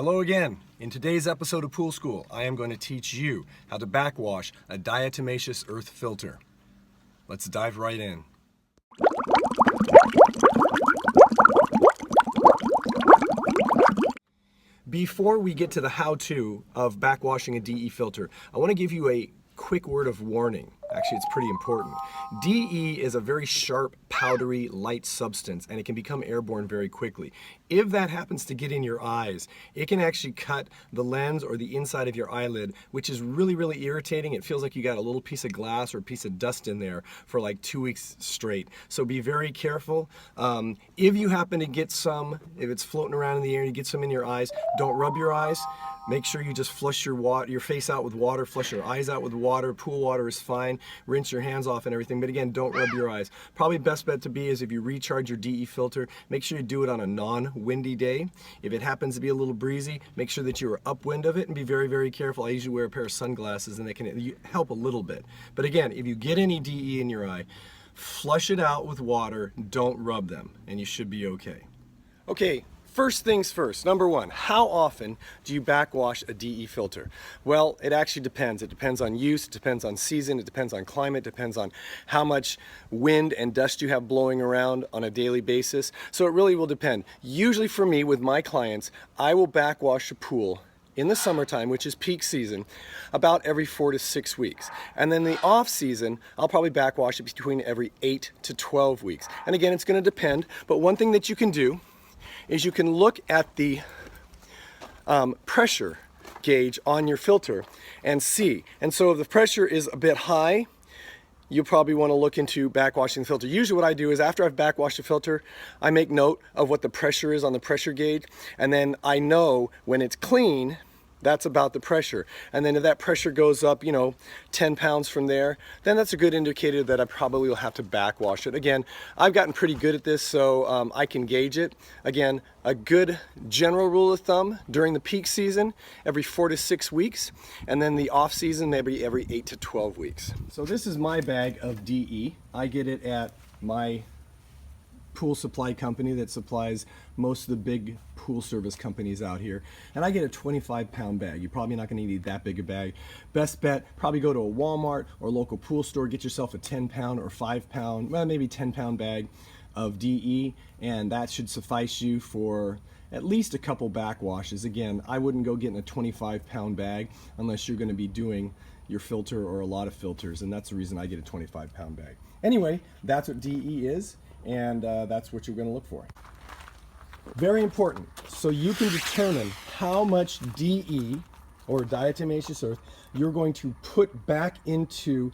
Hello again. In today's episode of Pool School, I am going to teach you how to backwash a diatomaceous earth filter. Let's dive right in. Before we get to the how-to of backwashing a DE filter, I want to give you a quick word of warning. Actually, it's pretty important. DE is a very sharp, powdery, light substance, and it can become airborne very quickly. If that happens to get in your eyes, it can actually cut the lens or the inside of your eyelid, which is really, really irritating. It feels like you got a little piece of glass or a piece of dust in there for like 2 weeks straight. So be very careful. If you happen to get some, if it's floating around in the air and you get some in your eyes, don't rub your eyes. Make sure you just flush your face out with water, flush your eyes out with water. Pool water is fine. Rinse your hands off and everything, but again, don't rub your eyes. Probably best bet to be is if you recharge your DE filter, make sure you do it on a non-windy day. If it happens to be a little breezy, make sure that you are upwind of it and be very, very careful. I usually wear a pair of sunglasses and they can help a little bit. But again, if you get any DE in your eye, flush it out with water, don't rub them, and you should be okay. Okay. First things first, number one, how often do you backwash a DE filter? Well, it actually depends. It depends on use, it depends on season, it depends on climate, it depends on how much wind and dust you have blowing around on a daily basis. So it really will depend. Usually for me, with my clients, I will backwash a pool in the summertime, which is peak season, about every 4 to 6 weeks. And then the off season, I'll probably backwash it between every 8 to 12 weeks. And again, it's gonna depend, but one thing that you can do is you can look at the pressure gauge on your filter and see. And so if the pressure is a bit high, you'll probably want to look into backwashing the filter. Usually what I do is after I've backwashed the filter, I make note of what the pressure is on the pressure gauge, and then I know when it's clean, that's about the pressure. And then if that pressure goes up, 10 pounds from there, then that's a good indicator that I probably will have to backwash it. Again, I've gotten pretty good at this, so I can gauge it. Again, a good general rule of thumb during the peak season, every 4 to 6 weeks, and then the off season, maybe every 8 to 12 weeks. So this is my bag of DE. I get it at my pool supply company that supplies most of the big pool service companies out here, and I get a 25-pound bag. You're probably not going to need that big a bag. Best bet, probably go to a Walmart or local pool store, get yourself a 10-pound or 5-pound, well, maybe 10-pound bag of DE, and that should suffice you for at least a couple backwashes. Again, I wouldn't go getting a 25-pound bag unless you're going to be doing your filter or a lot of filters, and that's the reason I get a 25-pound bag. Anyway, that's what DE is, and that's what you're going to look for. Very important, so you can determine how much DE or diatomaceous earth you're going to put back into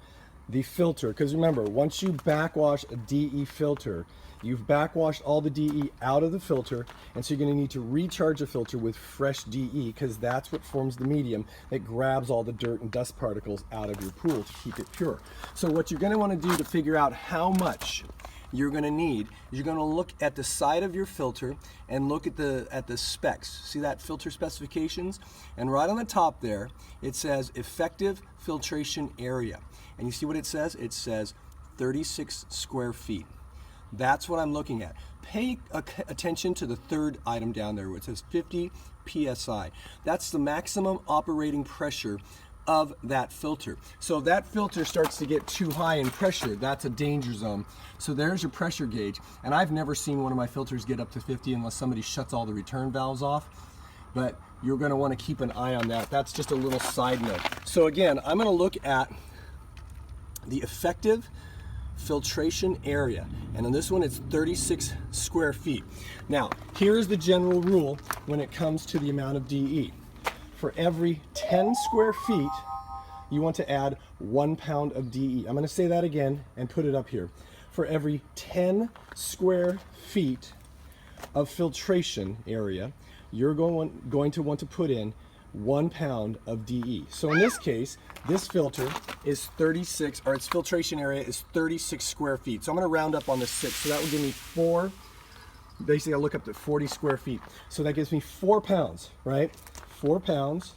the filter, because remember, once you backwash a DE filter, you've backwashed all the DE out of the filter, and so you're going to need to recharge the filter with fresh DE, because that's what forms the medium that grabs all the dirt and dust particles out of your pool to keep it pure. So what you're going to want to do to figure out how much you're going to need is you're going to look at the side of your filter and look at the specs. See that filter specifications? And right on the top there, it says effective filtration area. And you see what it says? It says 36 square feet. That's what I'm looking at. Pay attention to the third item down there where it says 50 PSI. That's the maximum operating pressure of that filter. So if that filter starts to get too high in pressure, that's a danger zone. So there's your pressure gauge. And I've never seen one of my filters get up to 50 unless somebody shuts all the return valves off. But you're going to want to keep an eye on that. That's just a little side note. So again, I'm going to look at the effective filtration area, and on this one it's 36 square feet. Now here's the general rule when it comes to the amount of DE. For every 10 square feet you want to add 1 pound of DE. I'm going to say that again and put it up here. For every 10 square feet of filtration area, you're going to want to put in 1 pound of DE. So in this case, this filter is 36, or its filtration area is 36 square feet. So I'm going to round up on the 6, so that will give me 4. Basically, I'll look up to 40 square feet. So that gives me 4 pounds, right? 4 pounds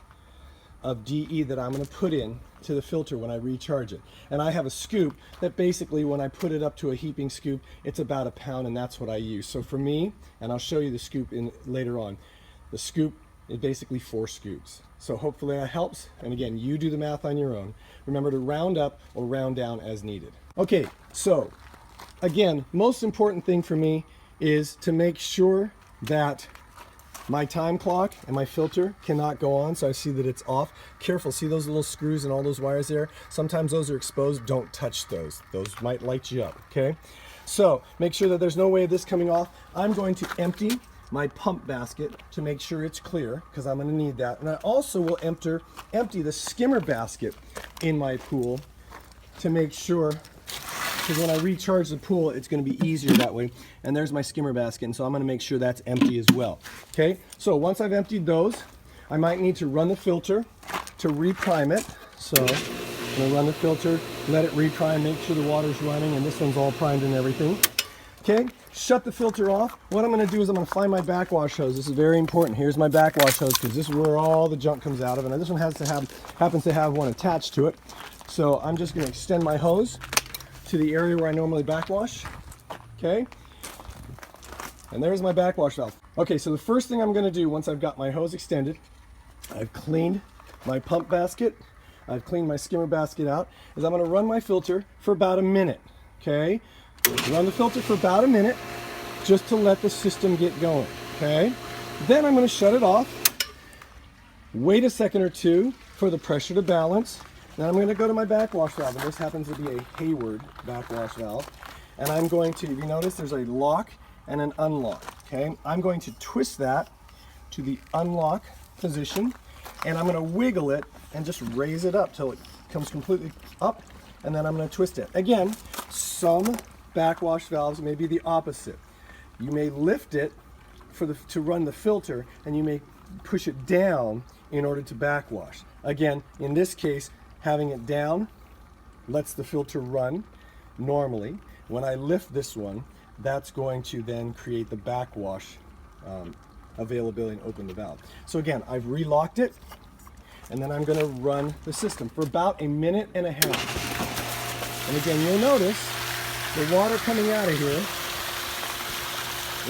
of DE that I'm going to put in to the filter when I recharge it. And I have a scoop that basically, when I put it up to a heaping scoop, it's about 1 pound, and that's what I use. So for me, and I'll show you the scoop later on, the scoop is basically 4 scoops. So hopefully that helps. And again, you do the math on your own. Remember to round up or round down as needed. Okay, so again, most important thing for me is to make sure that my time clock and my filter cannot go on, so I see that it's off. Careful, see those little screws and all those wires there? Sometimes those are exposed. Don't touch those. Those might light you up, okay? So make sure that there's no way of this coming off. I'm going to empty my pump basket to make sure it's clear, because I'm going to need that. And I also will empty the skimmer basket in my pool to make sure, because when I recharge the pool, it's going to be easier that way. And there's my skimmer basket, and so I'm going to make sure that's empty as well. Okay, so once I've emptied those, I might need to run the filter to reprime it. So I'm going to run the filter, let it reprime, make sure the water's running, and this one's all primed and everything. Okay, shut the filter off. What I'm going to do is I'm going to find my backwash hose. This is very important. Here's my backwash hose, because this is where all the junk comes out of, and this one happens to have one attached to it. So I'm just going to extend my hose to the area where I normally backwash. Okay, and there's my backwash valve. Okay, so the first thing I'm going to do once I've got my hose extended, I've cleaned my pump basket, I've cleaned my skimmer basket out, is I'm going to run my filter for about a minute. Okay, run the filter for about a minute just to let the system get going. Okay, then I'm going to shut it off, wait a second or two for the pressure to balance. Then I'm going to go to my backwash valve, and this happens to be a Hayward backwash valve. And I'm going to, you notice there's a lock and an unlock. Okay, I'm going to twist that to the unlock position, and I'm going to wiggle it and just raise it up till it comes completely up, and then I'm going to twist it. Again, some backwash valves may be the opposite. You may lift it to run the filter, and you may push it down in order to backwash. Again, in this case, having it down lets the filter run normally. When I lift this one, that's going to then create the backwash availability and open the valve. So again, I've relocked it, and then I'm going to run the system for about a minute and a half. And again, you'll notice the water coming out of here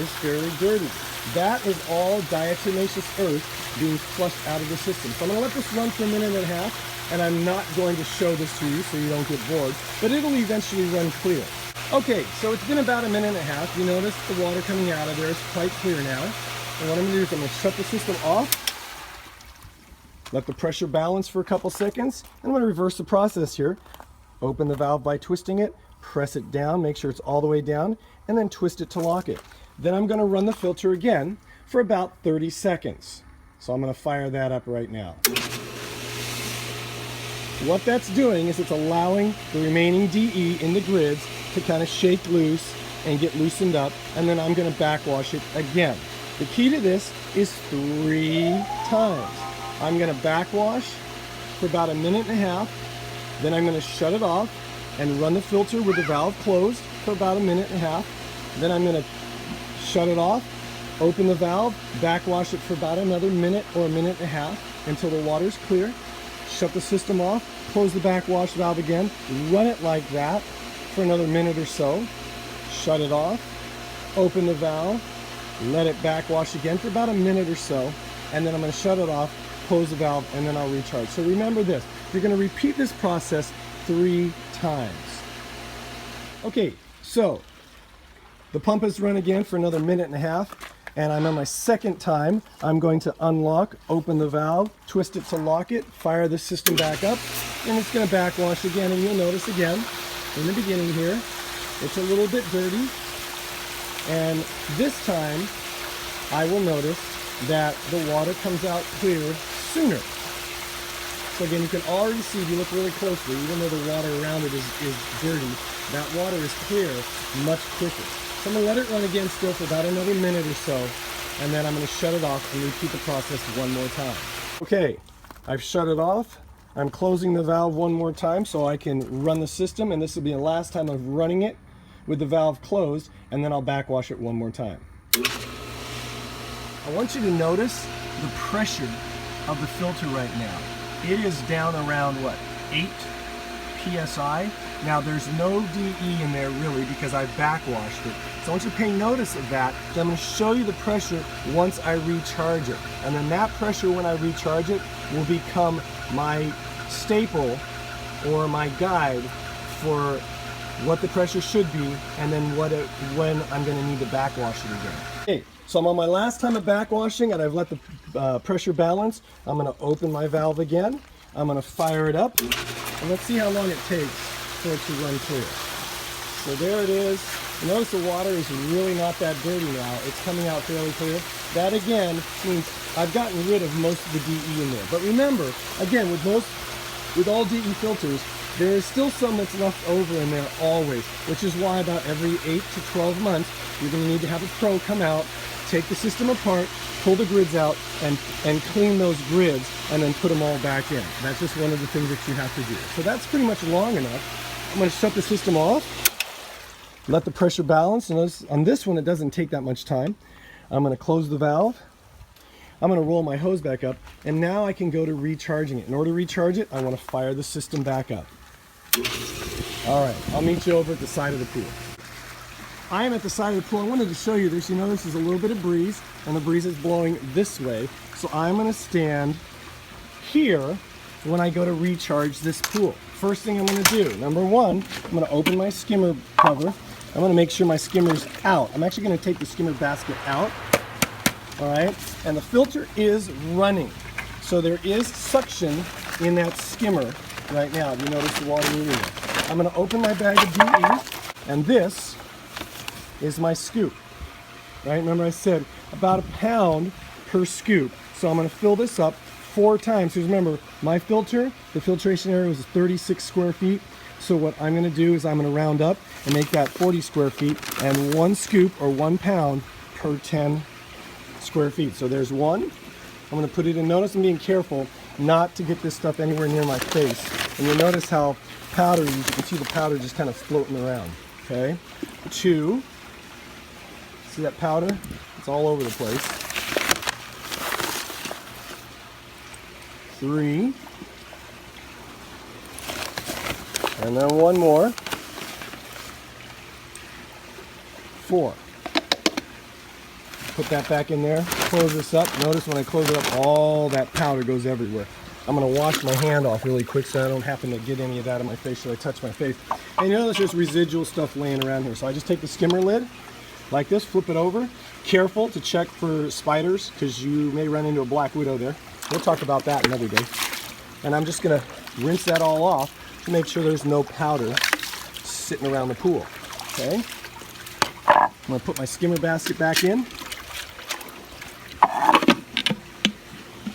is fairly dirty. That is all diatomaceous earth being flushed out of the system. So I'm going to let this run for a minute and a half. And I'm not going to show this to you so you don't get bored, but it'll eventually run clear. Okay, so it's been about a minute and a half. You notice the water coming out of there is quite clear now. And what I'm going to do is I'm going to shut the system off, let the pressure balance for a couple seconds, and I'm going to reverse the process here. Open the valve by twisting it, press it down, make sure it's all the way down, and then twist it to lock it. Then I'm going to run the filter again for about 30 seconds. So I'm going to fire that up right now. What that's doing is it's allowing the remaining DE in the grids to kind of shake loose and get loosened up, and then I'm going to backwash it again. The key to this is 3 times. I'm going to backwash for about a minute and a half, then I'm going to shut it off and run the filter with the valve closed for about a minute and a half. Then I'm going to shut it off, open the valve, backwash it for about another minute or a minute and a half until the water's clear. Shut the system off, close the backwash valve again, run it like that for another minute or so, shut it off, open the valve, let it backwash again for about a minute or so, and then I'm going to shut it off, close the valve, and then I'll recharge. So remember this, you're going to repeat this process 3 times. Okay, so the pump has run again for another minute and a half, and I'm on my second time. I'm going to unlock, open the valve, twist it to lock it, fire the system back up, and it's going to backwash again. And you'll notice again, in the beginning here, it's a little bit dirty. And this time, I will notice that the water comes out clear sooner. So again, you can already see, if you look really closely, even though the water around it is dirty, that water is clear much quicker. So I'm going to let it run again still for about another minute or so, and then I'm going to shut it off and repeat the process one more time. Okay, I've shut it off. I'm closing the valve one more time so I can run the system, and this will be the last time of running it with the valve closed, and then I'll backwash it one more time. I want you to notice the pressure of the filter right now. It is down around, what, 8 PSI. Now there's no DE in there really because I've backwashed it. So I want you to pay notice of that. Then I'm going to show you the pressure once I recharge it. And then that pressure when I recharge it will become my staple or my guide for what the pressure should be, and then when I'm going to need to backwash it again. Okay, so I'm on my last time of backwashing and I've let the pressure balance. I'm going to open my valve again. I'm going to fire it up, and let's see how long it takes for it to run clear. So there it is. Notice the water is really not that dirty now. It's coming out fairly clear. That again means I've gotten rid of most of the DE in there. But remember, again, with all DE filters, there is still some that's left over in there always, which is why about every 8 to 12 months, you're going to need to have a pro come out, take the system apart, pull the grids out, and clean those grids, and then put them all back in. That's just one of the things that you have to do. So that's pretty much long enough. I'm going to shut the system off, let the pressure balance. And on this one, it doesn't take that much time. I'm going to close the valve. I'm going to roll my hose back up, and now I can go to recharging it. In order to recharge it, I want to fire the system back up. All right, I'll meet you over at the side of the pool. I am at the side of the pool. I wanted to show you this. You notice there's a little bit of breeze, and the breeze is blowing this way. So I'm going to stand here when I go to recharge this pool. First thing I'm going to do, number one, I'm going to open my skimmer cover. I'm going to make sure my skimmer's out. I'm actually going to take the skimmer basket out. All right, and the filter is running. So there is suction in that skimmer right now. You notice the water moving there. I'm going to open my bag of DE, and this is my scoop. Right, remember I said about 1 pound per scoop. So I'm going to fill this up 4 times. Because remember, my filter, the filtration area was 36 square feet. So what I'm going to do is I'm going to round up and make that 40 square feet, and 1 scoop or 1 pound per 10 square feet. So there's 1. I'm going to put it in. Notice I'm being careful not to get this stuff anywhere near my face. And you'll notice how powdery, you can see the powder just kind of floating around. Okay. 2. See that powder? It's all over the place. 3. And then 1 more. 4. Put that back in there, close this up. Notice when I close it up, all that powder goes everywhere. I'm going to wash my hand off really quick so I don't happen to get any of that on my face should I touch my face. And you notice there's residual stuff laying around here. So I just take the skimmer lid like this, flip it over. Careful to check for spiders because you may run into a black widow there. We'll talk about that another day. And I'm just going to rinse that all off to make sure there's no powder sitting around the pool. Okay. I'm going to put my skimmer basket back in.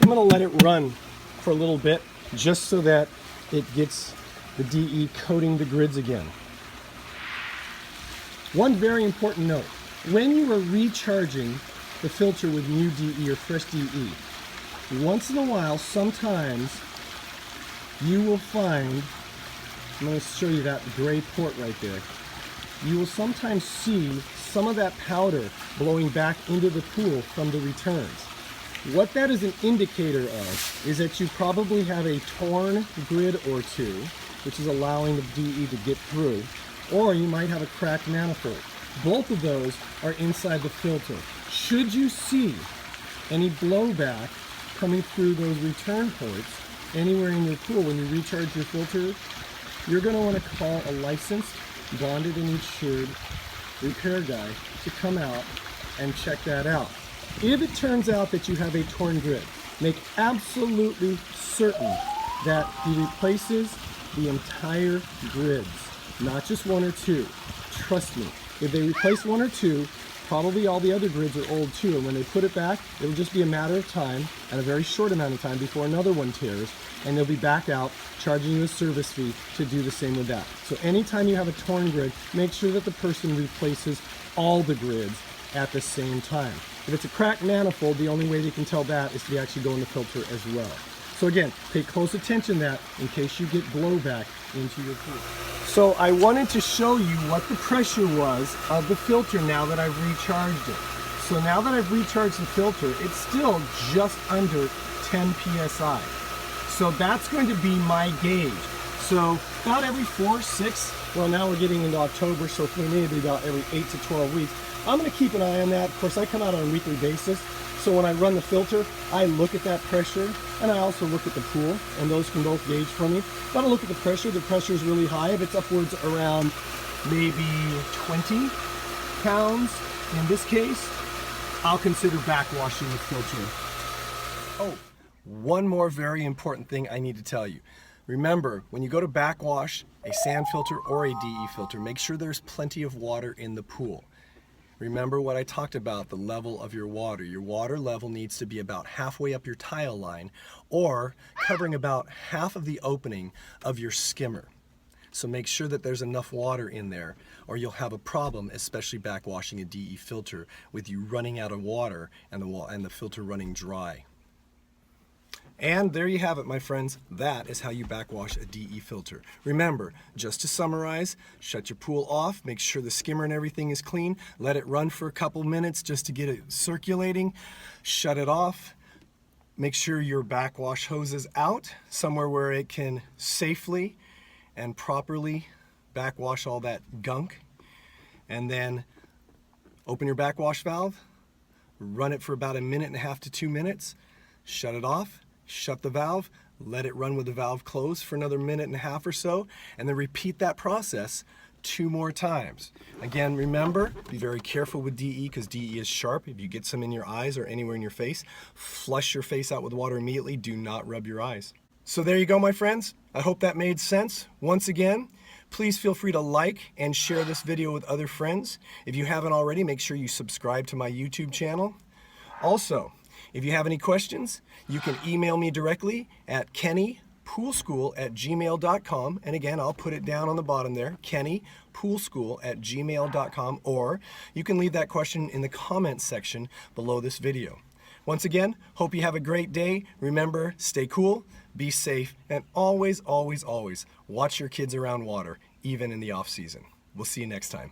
I'm going to let it run for a little bit just so that it gets the DE coating the grids again. One very important note, when you are recharging the filter with new DE or fresh DE, once in a while, sometimes you will find, I'm going to show you that gray port right there, you will sometimes see some of that powder blowing back into the pool from the returns. What that is an indicator of is that you probably have a torn grid or two, which is allowing the DE to get through, or you might have a cracked manifold. Both of those are inside the filter. Should you see any blowback coming through those return ports anywhere in your pool when you recharge your filter, you're going to want to call a licensed, bonded and insured repair guy to come out and check that out. If it turns out that you have a torn grid, make absolutely certain that he replaces the entire grids, not just 1 or 2. Trust me, if they replace 1 or 2, probably all the other grids are old too, and when they put it back, it'll just be a matter of time, and a very short amount of time before another one tears, and they'll be back out charging you a service fee to do the same with that. So anytime you have a torn grid, make sure that the person replaces all the grids at the same time. If it's a cracked manifold, the only way they can tell that is to actually go in the filter as well. So again, pay close attention to that in case you get blowback into your pool. So I wanted to show you what the pressure was of the filter now that I've recharged it. So now that I've recharged the filter, it's still just under 10 PSI. So that's going to be my gauge. So about every 4, 6, well now we're getting into October, so maybe about every 8 to 12 weeks. I'm going to keep an eye on that. Of course, I come out on a weekly basis, so when I run the filter, I look at that pressure, and I also look at the pool, and those can both gauge for me. If I look at the pressure is really high. If it's upwards around maybe 20 pounds, in this case, I'll consider backwashing the filter. Oh, one more very important thing I need to tell you. Remember, when you go to backwash a sand filter or a DE filter, make sure there's plenty of water in the pool. Remember what I talked about, the level of your water. Your water level needs to be about halfway up your tile line or covering about half of the opening of your skimmer. So make sure that there's enough water in there or you'll have a problem, especially backwashing a DE filter, with you running out of water and the filter running dry. And there you have it, my friends. That is how you backwash a DE filter. Remember, just to summarize, shut your pool off, make sure the skimmer and everything is clean, let it run for a couple minutes just to get it circulating, shut it off, make sure your backwash hose is out, somewhere where it can safely and properly backwash all that gunk, and then open your backwash valve, run it for about 1.5 to 2 minutes, shut it off, shut the valve, let it run with the valve closed for another 1.5 minutes or so, and then repeat that process 2 more times. Again, remember, be very careful with DE because DE is sharp. If you get some in your eyes or anywhere in your face, flush your face out with water immediately. Do not rub your eyes. So there you go, my friends. I hope that made sense. Once again, please feel free to like and share this video with other friends. If you haven't already, make sure you subscribe to my YouTube channel. Also, if you have any questions, you can email me directly at kennypoolschool@gmail.com. And again, I'll put it down on the bottom there, kennypoolschool@gmail.com, or you can leave that question in the comments section below this video. Once again, hope you have a great day. Remember, stay cool, be safe, and always, always, always watch your kids around water, even in the off season. We'll see you next time.